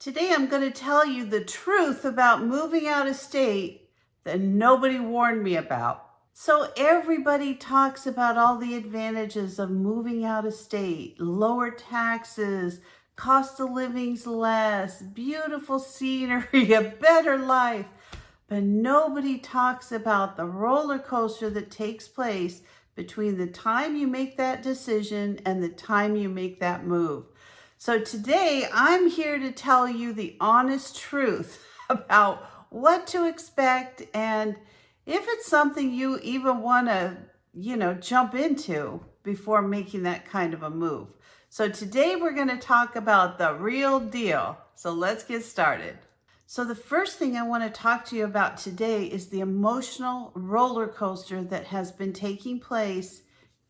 Today I'm going to tell you the truth about moving out of state that nobody warned me about. So everybody talks about all the advantages of moving out of state, lower taxes, cost of living's less, beautiful scenery, a better life. But nobody talks about the roller coaster that takes place between the time you make that decision and the time you make that move. So today I'm here to tell you the honest truth about what to expect and if it's something you even want to, jump into before making that kind of a move. So today we're going to talk about the real deal. So let's get started. So the first thing I want to talk to you about today is the emotional roller coaster that has been taking place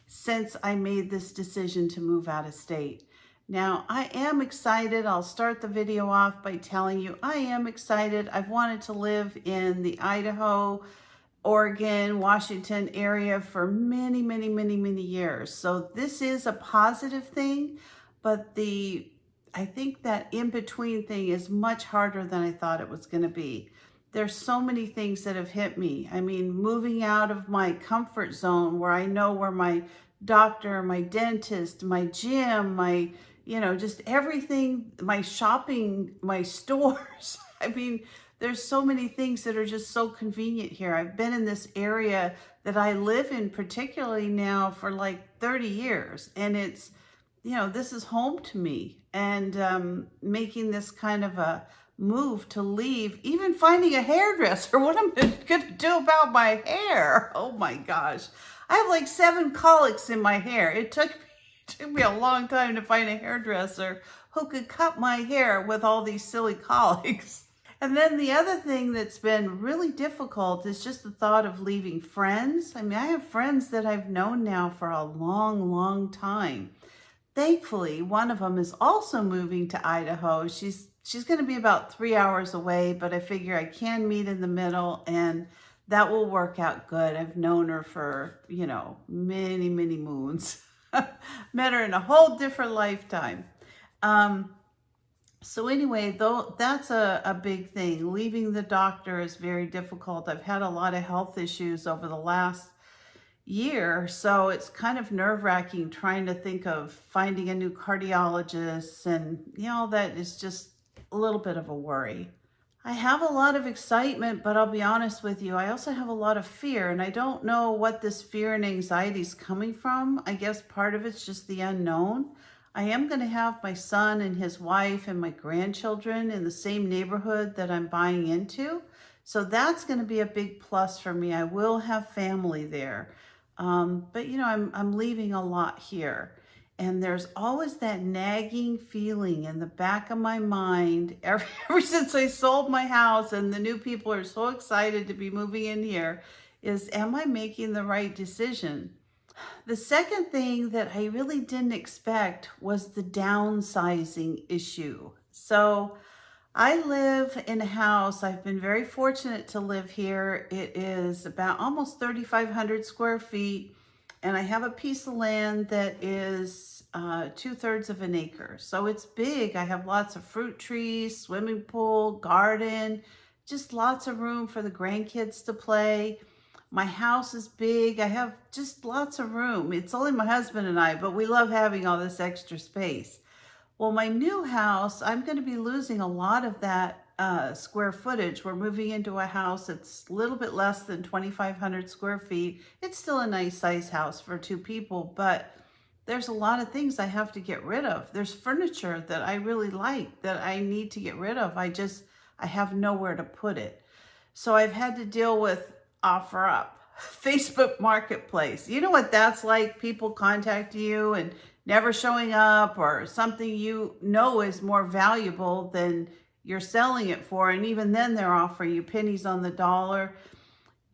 since I made this decision to move out of state. Now, I am excited. I'll start the video off by telling you I am excited. I've wanted to live in the Idaho, Oregon, Washington area for many, many, many, many years. So this is a positive thing, but I think that in-between thing is much harder than I thought it was going to be. There's so many things that have hit me. I mean, moving out of my comfort zone where I know where my doctor, my dentist, my gym, my just everything, my shopping, my stores. I mean, there's so many things that are just so convenient here. I've been in this area that I live in particularly now for like 30 years. And it's, this is home to me. And making this kind of a move to leave, even finding a hairdresser, what am I going to do about my hair? Oh my gosh. I have like 7 colics in my hair. It took me a long time to find a hairdresser who could cut my hair with all these silly colics. And then the other thing that's been really difficult is just the thought of leaving friends. I mean, I have friends that I've known now for a long, long time. Thankfully, one of them is also moving to Idaho. She's going to be about 3 hours away, but I figure I can meet in the middle and that will work out good. I've known her for, many, many moons. Met her in a whole different lifetime. So anyway, though, that's a big thing. Leaving the doctor is very difficult. I've had a lot of health issues over the last year, so it's kind of nerve-wracking trying to think of finding a new cardiologist, and all that is just a little bit of a worry. I have a lot of excitement, but I'll be honest with you, I also have a lot of fear, and I don't know what this fear and anxiety is coming from. I guess part of it's just the unknown. I am going to have my son and his wife and my grandchildren in the same neighborhood that I'm buying into, so that's going to be a big plus for me. I will have family there, but I'm leaving a lot here. And there's always that nagging feeling in the back of my mind ever since I sold my house and the new people are so excited to be moving in here is, am I making the right decision? The second thing that I really didn't expect was the downsizing issue. So I live in a house. I've been very fortunate to live here. It is about almost 3,500 square feet. And I have a piece of land that is 2/3 of an acre. So it's big. I have lots of fruit trees, swimming pool, garden, just lots of room for the grandkids to play. My house is big. I have just lots of room. It's only my husband and I, but we love having all this extra space. Well, my new house, I'm going to be losing a lot of that square footage. We're moving into a house that's a little bit less than 2,500 square feet. It's still a nice size house for 2 people, but there's a lot of things I have to get rid of. There's furniture that I really like that I need to get rid of. I have nowhere to put it. So I've had to deal with OfferUp, Facebook Marketplace. You know what that's like? People contact you and never showing up, or something is more valuable than you're selling it for, and even then they're offering you pennies on the dollar.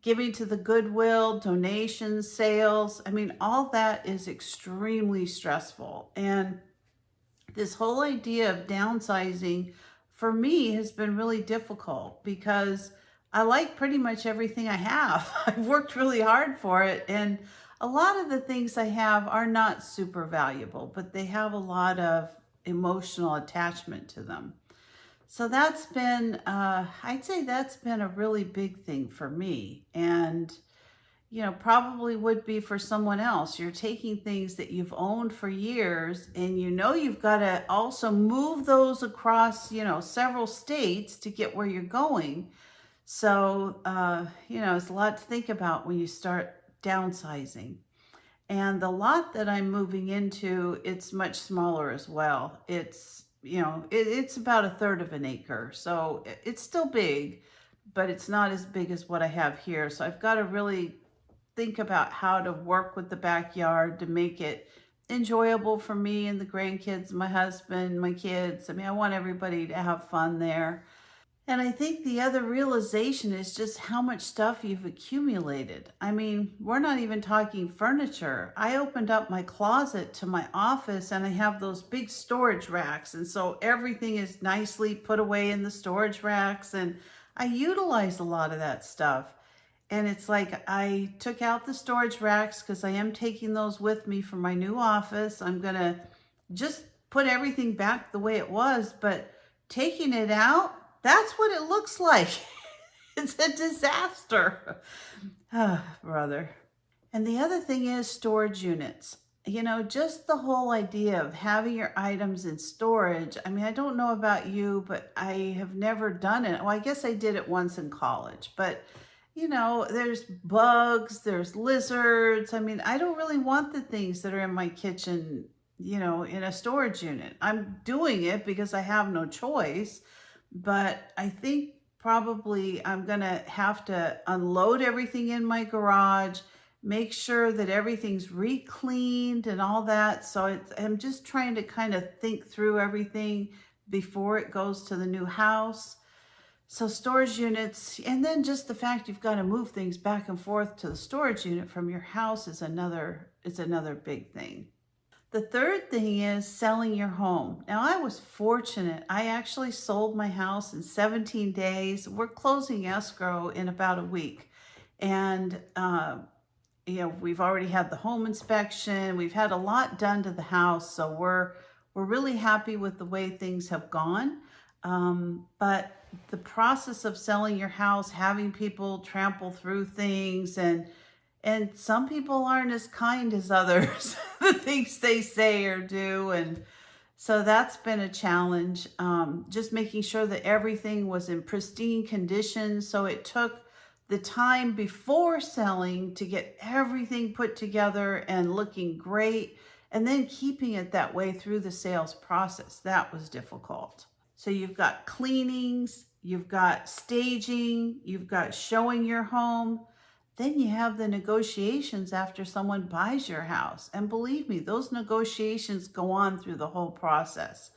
Giving to the Goodwill, donations, sales. I mean, all that is extremely stressful. And this whole idea of downsizing for me has been really difficult because I like pretty much everything I have. I've worked really hard for it, and a lot of the things I have are not super valuable, but they have a lot of emotional attachment to them. So that's been, I'd say that's been a really big thing for me. And, probably would be for someone else. You're taking things that you've owned for years and you've got to also move those across, several states to get where you're going. So, it's a lot to think about when you start downsizing. And the lot that I'm moving into, it's much smaller as well. It's about a third of an acre. So it's still big, but it's not as big as what I have here. So I've got to really think about how to work with the backyard to make it enjoyable for me and the grandkids, my husband, my kids. I mean, I want everybody to have fun there. And I think the other realization is just how much stuff you've accumulated. I mean, we're not even talking furniture. I opened up my closet to my office and I have those big storage racks. And so everything is nicely put away in the storage racks. And I utilize a lot of that stuff. And it's like I took out the storage racks because I am taking those with me for my new office. I'm going to just put everything back the way it was, but taking it out, that's what it looks like. It's a disaster. Ah, brother. And the other thing is storage units. Just the whole idea of having your items in storage. I mean, I don't know about you, but I have never done it. Well, I guess I did it once in college, but there's bugs, there's lizards. I mean, I don't really want the things that are in my kitchen, in a storage unit. I'm doing it because I have no choice, but I think probably I'm going to have to unload everything in my garage, make sure that everything's re-cleaned and all that. So I'm just trying to kind of think through everything before it goes to the new house. So storage units, and then just the fact you've got to move things back and forth to the storage unit from your house is another big thing. The third thing is selling your home. Now, I was fortunate. I actually sold my house in 17 days. We're closing escrow in about a week. And, we've already had the home inspection. We've had a lot done to the house. So we're really happy with the way things have gone. But the process of selling your house, having people trample through things, and some people aren't as kind as others, the things they say or do. And so that's been a challenge. Just making sure that everything was in pristine condition. So it took the time before selling to get everything put together and looking great, and then keeping it that way through the sales process. That was difficult. So you've got cleanings, you've got staging, you've got showing your home. Then you have the negotiations after someone buys your house. And believe me, those negotiations go on through the whole process.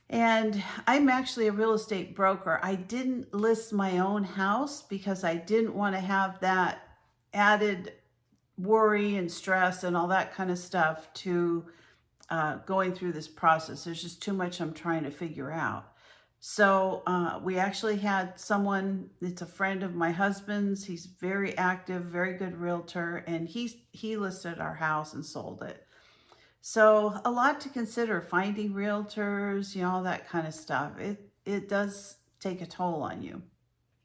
And I'm actually a real estate broker. I didn't list my own house because I didn't want to have that added worry and stress and all that kind of stuff to going through this process. There's just too much I'm trying to figure out. So we actually had someone, it's a friend of my husband's. He's very active, very good realtor, and he listed our house and sold it. So a lot to consider, finding realtors, all that kind of stuff. It does take a toll on you.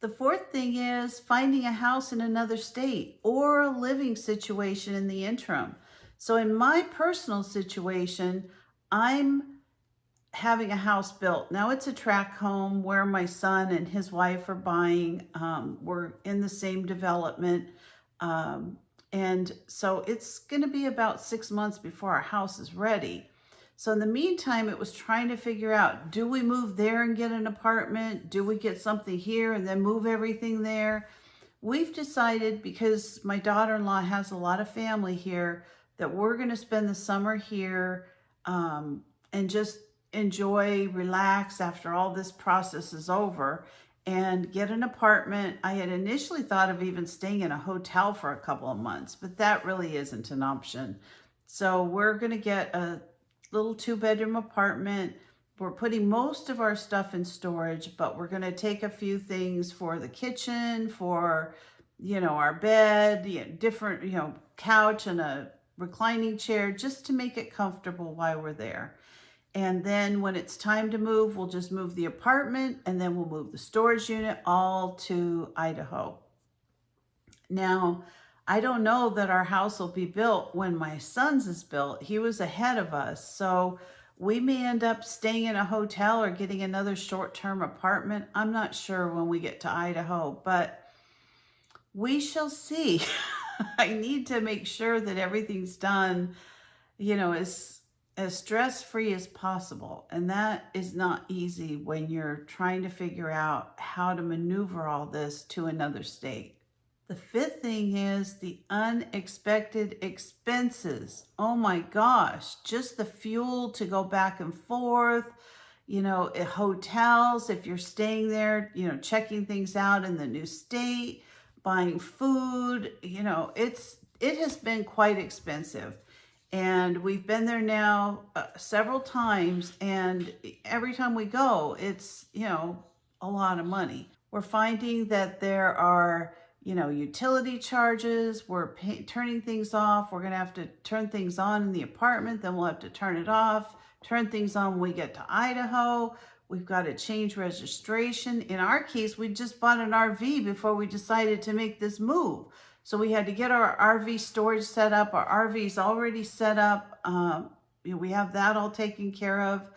The fourth thing is finding a house in another state or a living situation in the interim. So in my personal situation, I'm having a house built. Now it's a tract home where my son and his wife are buying. We're in the same development. And so it's going to be about 6 months before our house is ready. So in the meantime, it was trying to figure out, do we move there and get an apartment? Do we get something here and then move everything there? We've decided, because my daughter-in-law has a lot of family here, that we're going to spend the summer here and just enjoy, relax after all this process is over, and get an apartment. I had initially thought of even staying in a hotel for a couple of months, but that really isn't an option. So we're going to get a little 2-bedroom apartment. We're putting most of our stuff in storage, but we're going to take a few things for the kitchen, for, our bed, different, couch and a reclining chair, just to make it comfortable while we're there. And then when it's time to move, we'll just move the apartment and then we'll move the storage unit all to Idaho. Now, I don't know that our house will be built when my son's is built. He was ahead of us. So we may end up staying in a hotel or getting another short-term apartment. I'm not sure when we get to Idaho, but we shall see. I need to make sure that everything's done, as stress-free as possible. And that is not easy when you're trying to figure out how to maneuver all this to another state. The fifth thing is the unexpected expenses. Oh my gosh, just the fuel to go back and forth, hotels, if you're staying there, checking things out in the new state, buying food, it has been quite expensive. And we've been there now several times, and every time we go, it's, a lot of money. We're finding that there are, utility charges. We're turning things off. We're going to have to turn things on in the apartment. Then we'll have to turn it off, turn things on when we get to Idaho. We've got to change registration. In our case, we just bought an RV before we decided to make this move. So we had to get our RV storage set up. Our RV's already set up. We have that all taken care of.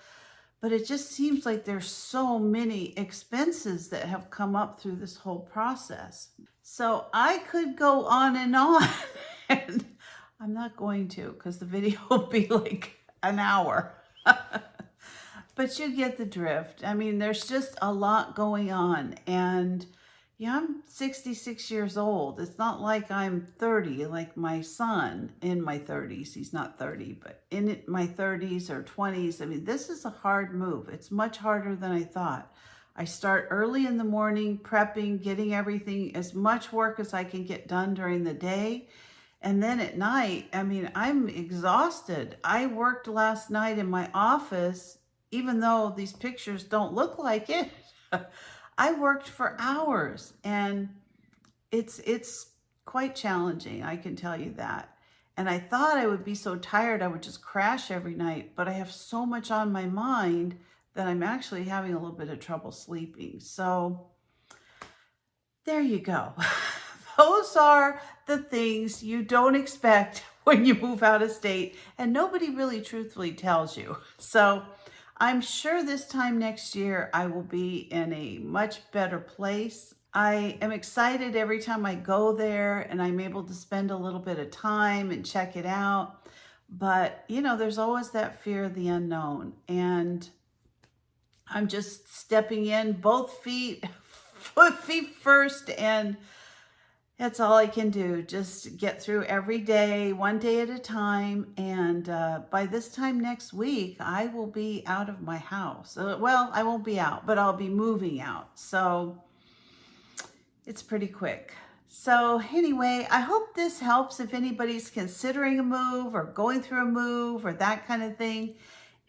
But it just seems like there's so many expenses that have come up through this whole process. So I could go on, and I'm not going to, because the video will be like an hour. But you get the drift. I mean, there's just a lot going on. And yeah, I'm 66 years old. It's not like I'm 30, like my son in my 30s. He's not 30, but in my 30s or 20s. I mean, this is a hard move. It's much harder than I thought. I start early in the morning, prepping, getting everything, as much work as I can get done during the day. And then at night, I mean, I'm exhausted. I worked last night in my office, even though these pictures don't look like it. I worked for hours, and it's quite challenging, I can tell you that. And I thought I would be so tired I would just crash every night, but I have so much on my mind that I'm actually having a little bit of trouble sleeping. So there you go. Those are the things you don't expect when you move out of state, and nobody really truthfully tells you. So I'm sure this time next year I will be in a much better place. I am excited every time I go there and I'm able to spend a little bit of time and check it out. But, there's always that fear of the unknown. And I'm just stepping in both feet first, and that's all I can do. Just get through every day, one day at a time. And by this time next week, I will be out of my house. Well, I won't be out, but I'll be moving out. So it's pretty quick. So anyway, I hope this helps if anybody's considering a move or going through a move or that kind of thing.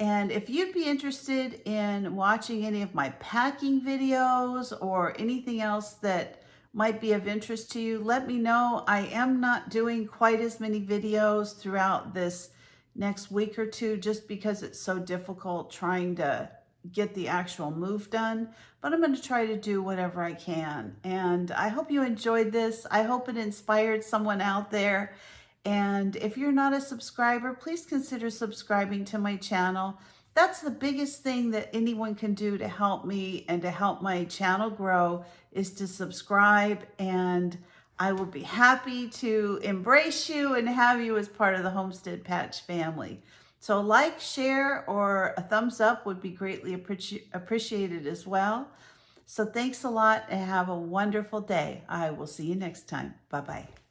And if you'd be interested in watching any of my packing videos or anything else that might be of interest to you, let me know. I am not doing quite as many videos throughout this next week or two just because it's so difficult trying to get the actual move done, but I'm going to try to do whatever I can. And I hope you enjoyed this. I hope it inspired someone out there. And if you're not a subscriber, please consider subscribing to my channel. That's the biggest thing that anyone can do to help me and to help my channel grow, is to subscribe. And I will be happy to embrace you and have you as part of the Homestead Patch family. So like, share, or a thumbs up would be greatly appreciated as well. So thanks a lot and have a wonderful day. I will see you next time. Bye-bye.